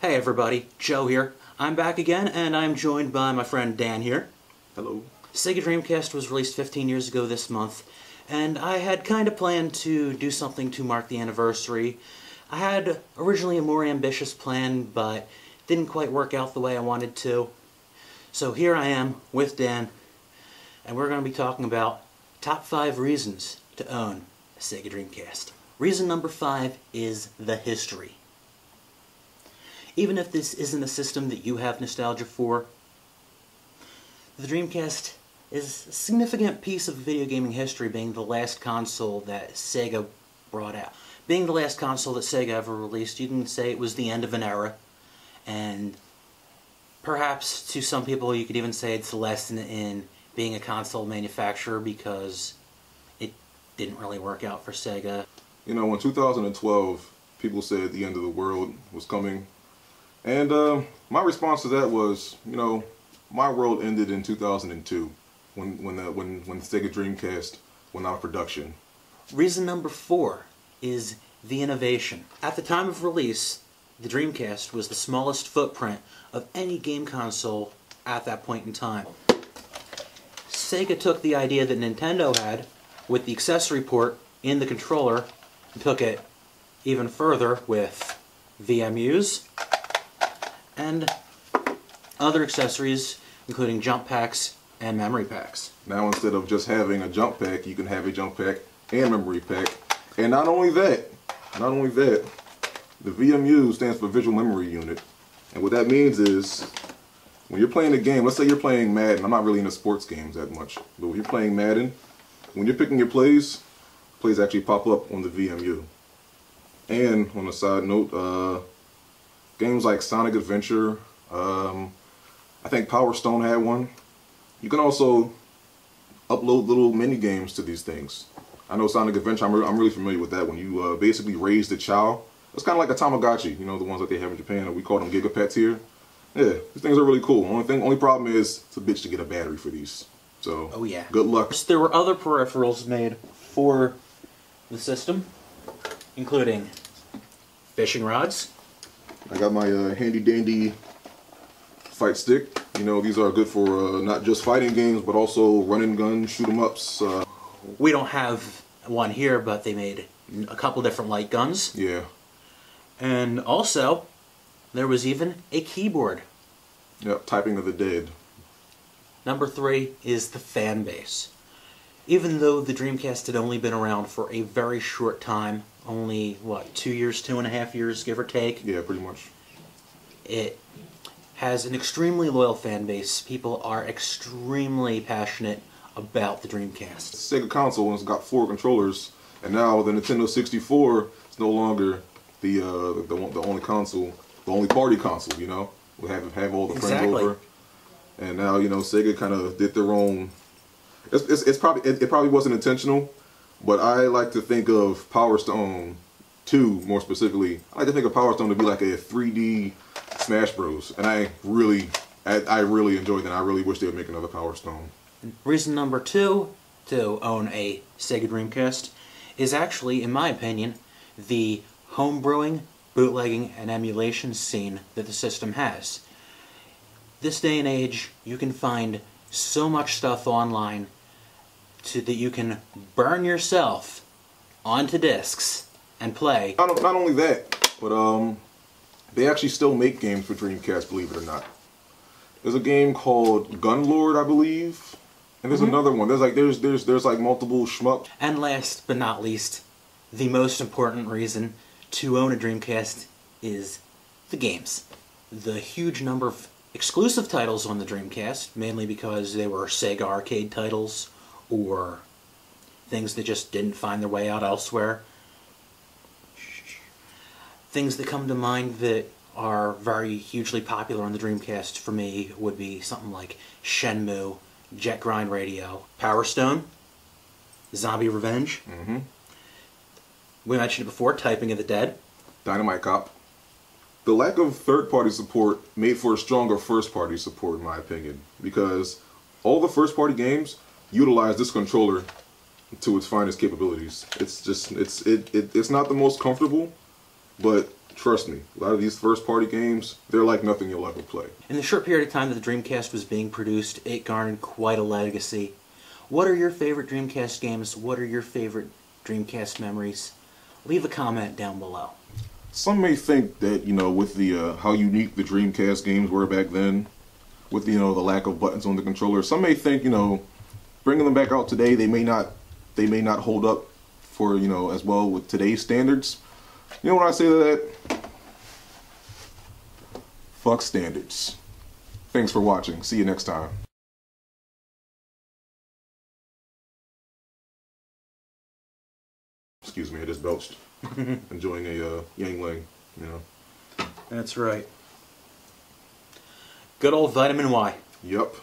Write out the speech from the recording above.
Hey everybody, Joe here. I'm back again, and I'm joined by my friend Dan here. Hello. Sega Dreamcast was released 15 years ago this month, and I had kind of planned to do something to mark the anniversary. I had originally a more ambitious plan, but didn't quite work out the way I wanted to. So here I am with Dan, and we're going to be talking about top 5 reasons to own a Sega Dreamcast. Reason number 5 is the history. Even if this isn't a system that you have nostalgia for, the Dreamcast is a significant piece of video gaming history, being the last console that Sega brought out. Being the last console that Sega ever released, you can say it was the end of an era, and perhaps to some people you could even say it's a lesson in being a console manufacturer, because it didn't really work out for Sega. You know, in 2012, people said the end of the world was coming. And my response to that was, you know, my world ended in 2002 when Sega Dreamcast went out of production. Reason number 4 is the innovation. At the time of release, the Dreamcast was the smallest footprint of any game console at that point in time. Sega took the idea that Nintendo had with the accessory port in the controller and took it even further with VMUs and other accessories, including jump packs and memory packs. Now instead of just having a jump pack, you can have a jump pack and memory pack. And not only that, the VMU stands for Visual Memory Unit. And what that means is, when you're playing a game, let's say you're playing Madden. I'm not really into sports games that much, but when you're playing Madden, when you're picking your plays actually pop up on the VMU. And on a side note, games like Sonic Adventure, I think Power Stone had one. You can also upload little mini games to these things. I know Sonic Adventure, I'm really familiar with that one. You basically raise the child. It's kind of like a Tamagotchi, you know, the ones that they have in Japan, and we call them Gigapets here. Yeah, these things are really cool. Only problem is it's a bitch to get a battery for these. So, oh yeah, good luck. There were other peripherals made for the system, including fishing rods. I got my handy dandy fight stick. You know, these are good for not just fighting games, but also run and gun, shoot 'em ups. We don't have one here, but they made a couple different light guns. Yeah. And also, there was even a keyboard. Yep, typing of the dead. Number 3 is the fan base. Even though the Dreamcast had only been around for a very short time, only, what, 2 years, 2.5 years, give or take? Yeah, pretty much. It has an extremely loyal fan base. People are extremely passionate about the Dreamcast. Sega console has got 4 controllers, and now the Nintendo 64 is no longer the only console, the only party console. You know, we have all the friends over, and now, you know, Sega kind of did their own. It probably wasn't intentional, but I like to think of Power Stone 2 more specifically. I like to think of Power Stone to be like a 3D Smash Bros, and I really enjoyed that. I really wish they would make another Power Stone. Reason number 2 to own a Sega Dreamcast is actually, in my opinion, the homebrewing, bootlegging, and emulation scene that the system has. This day and age, you can find so much stuff online that you can burn yourself onto discs and play. Not only that, but they actually still make games for Dreamcast, believe it or not. There's a game called Gunlord, I believe, and there's another one. There's like multiple shmup. And last but not least, the most important reason to own a Dreamcast is the games. The huge number of exclusive titles on the Dreamcast, mainly because they were Sega arcade titles or things that just didn't find their way out elsewhere. Things that come to mind that are very hugely popular on the Dreamcast for me would be something like Shenmue, Jet Grind Radio, Power Stone, Zombie Revenge. We mentioned it before, Typing of the Dead. Dynamite Cop. The lack of third-party support made for a stronger first-party support, in my opinion, because all the first-party games utilize this controller to its finest capabilities. It's just it's not the most comfortable, but trust me, a lot of these first-party games, they're like nothing you'll ever play. In the short period of time that the Dreamcast was being produced, it garnered quite a legacy. What are your favorite Dreamcast games? What are your favorite Dreamcast memories? Leave a comment down below. Some may think that, you know, with the how unique the Dreamcast games were back then, with, you know, the lack of buttons on the controller, some may think, you know, bringing them back out today, they may not hold up for, you know, as well with today's standards. You know what I say to that? Fuck standards. Thanks for watching. See you next time. Excuse me, I just belched. Enjoying a Yangling, you know. That's right. Good old vitamin Y. Yup.